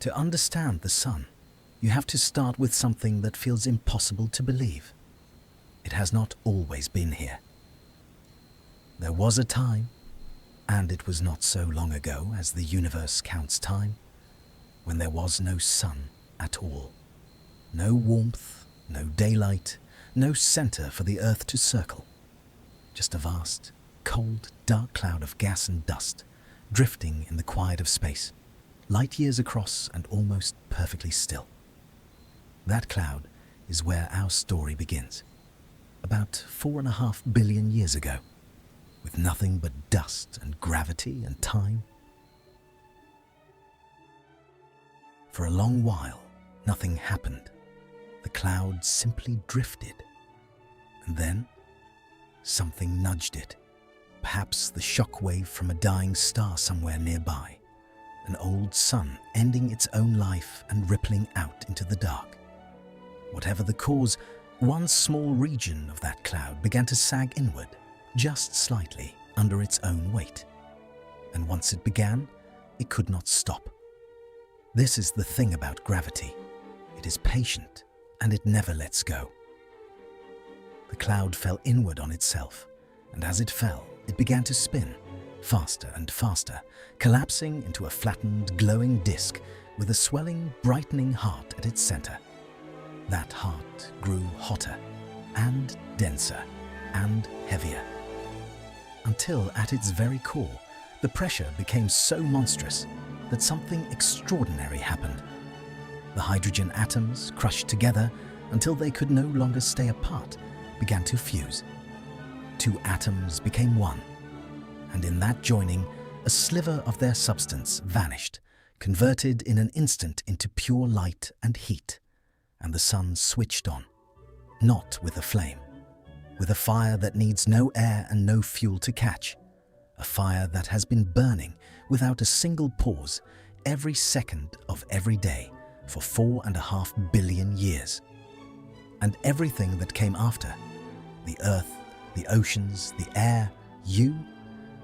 To understand the sun, you have to start with something that feels impossible to believe. It has not always been here. There was a time, and it was not so long ago as the universe counts time, when there was no sun at all. No warmth, no daylight, no center for the earth to circle. Just a vast, cold, dark cloud of gas and dust, drifting in the quiet of space, light years across and almost perfectly still. That cloud is where our story begins, about 4.5 billion years ago, with nothing but dust and gravity and time. For a long while, nothing happened. The cloud simply drifted. And then, something nudged it. Perhaps the shock wave from a dying star somewhere nearby. An old sun ending its own life and rippling out into the dark. Whatever the cause, one small region of that cloud began to sag inward, just slightly under its own weight. And once it began, it could not stop. This is the thing about gravity. It is patient, and it never lets go. The cloud fell inward on itself, and as it fell, it began to spin, faster and faster, collapsing into a flattened, glowing disk with a swelling, brightening heart at its center. That heart grew hotter and denser and heavier, until at its very core, the pressure became so monstrous that something extraordinary happened. The hydrogen atoms, crushed together until they could no longer stay apart, began to fuse. Two atoms became one, and in that joining, a sliver of their substance vanished, converted in an instant into pure light and heat, and the sun switched on, not with a flame, with a fire that needs no air and no fuel to catch, a fire that has been burning without a single pause every second of every day for 4.5 billion years. And everything that came after, the earth, the oceans, the air, you,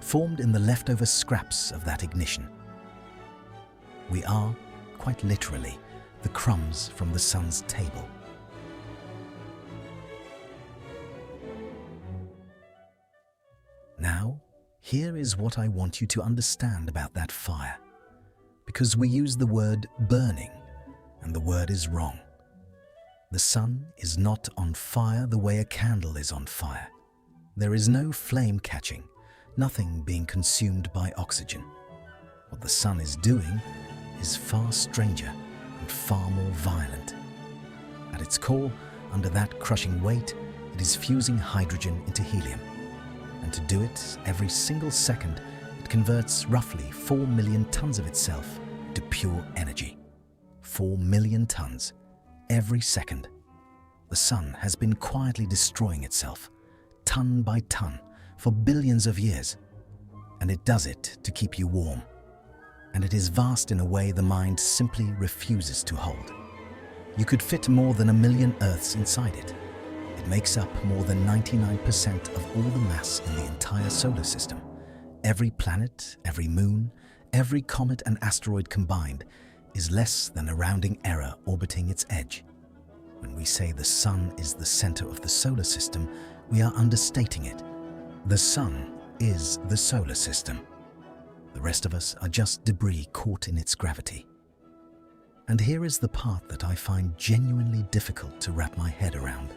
formed in the leftover scraps of that ignition. We are, quite literally, the crumbs from the sun's table. Now, here is what I want you to understand about that fire, because we use the word burning, and the word is wrong. The sun is not on fire the way a candle is on fire. There is no flame catching, nothing being consumed by oxygen. What the sun is doing is far stranger and far more violent. At its core, under that crushing weight, it is fusing hydrogen into helium. And to do it every single second, it converts roughly 4 million tons of itself to pure energy. 4 million tons every second. The sun has been quietly destroying itself, ton by ton, for billions of years. And it does it to keep you warm. And it is vast in a way the mind simply refuses to hold. You could fit more than 1 million Earths inside it. It makes up more than 99% of all the mass in the entire solar system. Every planet, every moon, every comet and asteroid combined is less than a rounding error orbiting its edge. When we say the sun is the center of the solar system, we are understating it. The sun is the solar system. The rest of us are just debris caught in its gravity. And here is the part that I find genuinely difficult to wrap my head around.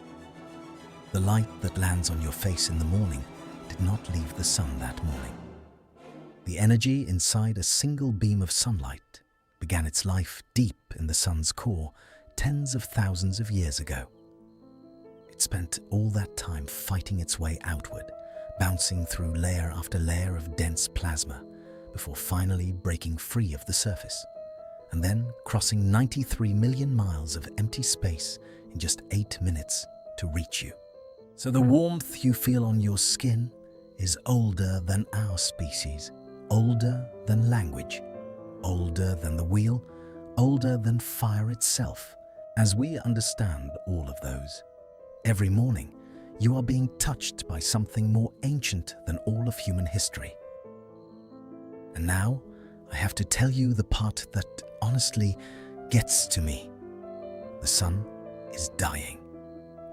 The light that lands on your face in the morning did not leave the sun that morning. The energy inside a single beam of sunlight began its life deep in the sun's core tens of thousands of years ago. It spent all that time fighting its way outward, bouncing through layer after layer of dense plasma, before finally breaking free of the surface, and then crossing 93 million miles of empty space in just 8 minutes to reach you. So the warmth you feel on your skin is older than our species, older than language, older than the wheel, older than fire itself. As we understand all of those, every morning you are being touched by something more ancient than all of human history. And now, I have to tell you the part that honestly gets to me. The sun is dying.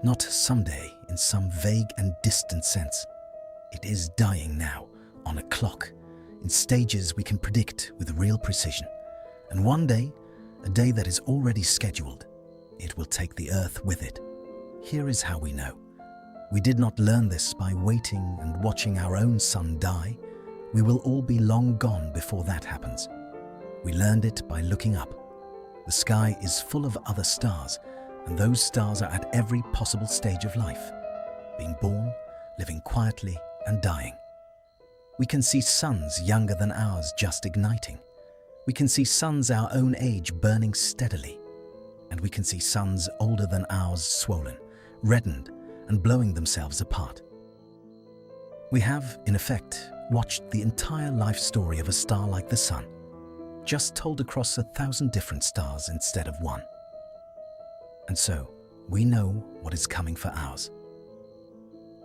Not someday in some vague and distant sense. It is dying now, on a clock, in stages we can predict with real precision. And one day, a day that is already scheduled, it will take the Earth with it. Here is how we know. We did not learn this by waiting and watching our own sun die. We will all be long gone before that happens. We learned it by looking up. The sky is full of other stars, and those stars are at every possible stage of life, being born, living quietly, and dying. We can see suns younger than ours just igniting. We can see suns our own age burning steadily. And we can see suns older than ours swollen, reddened, and blowing themselves apart. We have, in effect, watched the entire life story of a star like the sun, just told across 1,000 different stars instead of one. And so, we know what is coming for ours.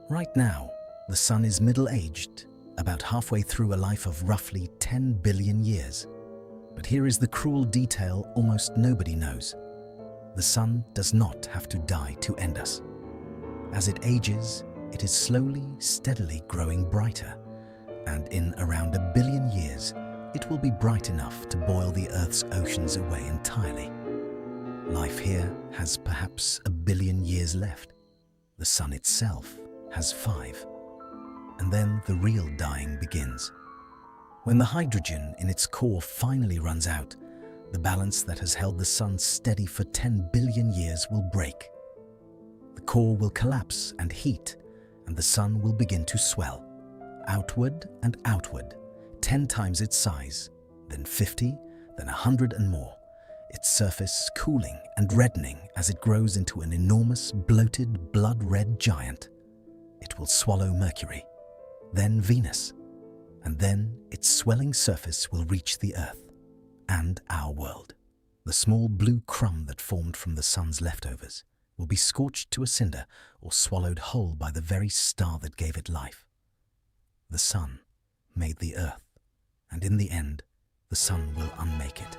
Right now, the sun is middle-aged, about halfway through a life of roughly 10 billion years. But here is the cruel detail almost nobody knows. The sun does not have to die to end us. As it ages, it is slowly, steadily growing brighter, and in around 1 billion years, it will be bright enough to boil the Earth's oceans away entirely. Life here has perhaps 1 billion years left. The sun itself has 5. And then the real dying begins. When the hydrogen in its core finally runs out, the balance that has held the sun steady for 10 billion years will break. The core will collapse and heat, and the sun will begin to swell, outward and outward, 10 times its size, then 50, then 100 and more, its surface cooling and reddening as it grows into an enormous, bloated, blood-red giant. It will swallow Mercury, then Venus, and then its swelling surface will reach the Earth and our world. The small blue crumb that formed from the sun's leftovers will be scorched to a cinder or swallowed whole by the very star that gave it life. The sun made the Earth, and in the end, the sun will unmake it.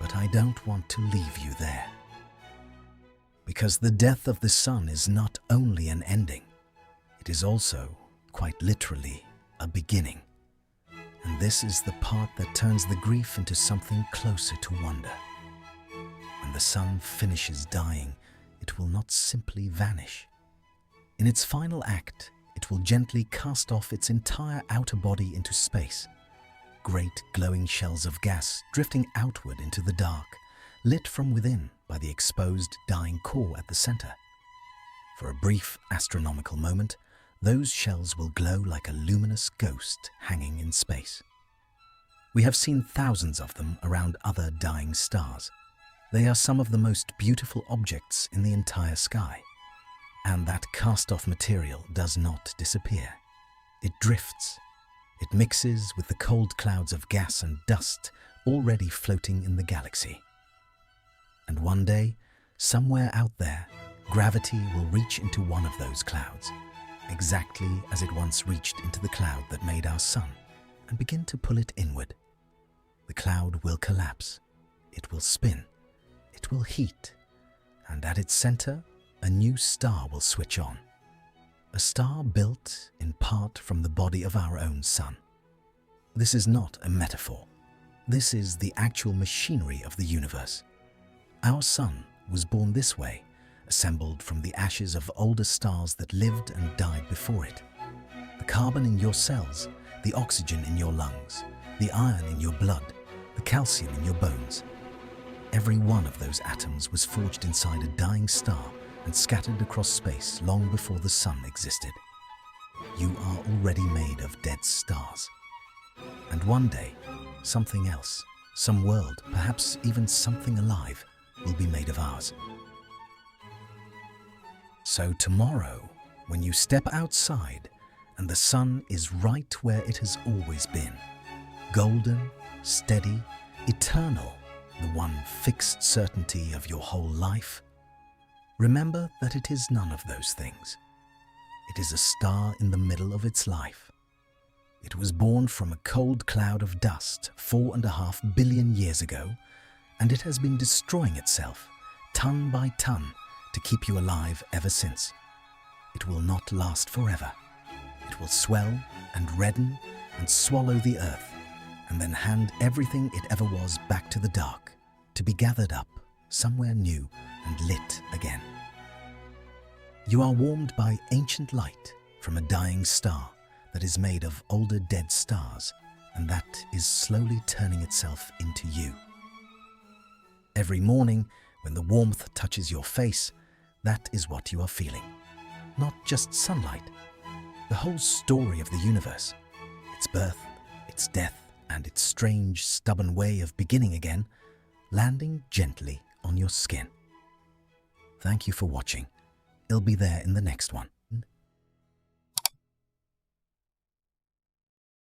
But I don't want to leave you there. Because the death of the sun is not only an ending, it is also, quite literally, a beginning. And this is the part that turns the grief into something closer to wonder. When the sun finishes dying, it will not simply vanish. In its final act, it will gently cast off its entire outer body into space. Great glowing shells of gas drifting outward into the dark, lit from within by the exposed dying core at the center. For a brief astronomical moment, those shells will glow like a luminous ghost hanging in space. We have seen thousands of them around other dying stars. They are some of the most beautiful objects in the entire sky. And that cast-off material does not disappear. It drifts. It mixes with the cold clouds of gas and dust already floating in the galaxy. And one day, somewhere out there, gravity will reach into one of those clouds, exactly as it once reached into the cloud that made our sun, and begin to pull it inward. The cloud will collapse. It will spin. It will heat. And at its center, a new star will switch on. A star built in part from the body of our own sun. This is not a metaphor. This is the actual machinery of the universe. Our sun was born this way, assembled from the ashes of older stars that lived and died before it. The carbon in your cells, the oxygen in your lungs, the iron in your blood, the calcium in your bones. Every one of those atoms was forged inside a dying star and scattered across space long before the sun existed. You are already made of dead stars. And one day, something else, some world, perhaps even something alive, will be made of ours. So tomorrow, when you step outside and the sun is right where it has always been, golden, steady, eternal, the one fixed certainty of your whole life, remember that it is none of those things. It is a star in the middle of its life. It was born from a cold cloud of dust 4.5 billion years ago, and it has been destroying itself, ton by ton, to keep you alive ever since. It will not last forever. It will swell and redden and swallow the earth, and then hand everything it ever was back to the dark, to be gathered up somewhere new and lit again. You are warmed by ancient light from a dying star that is made of older dead stars, and that is slowly turning itself into you. Every morning, when the warmth touches your face, that is what you are feeling. Not just sunlight, the whole story of the universe, its birth, its death, and its strange, stubborn way of beginning again, landing gently on your skin. Thank you for watching. It'll be there in the next one.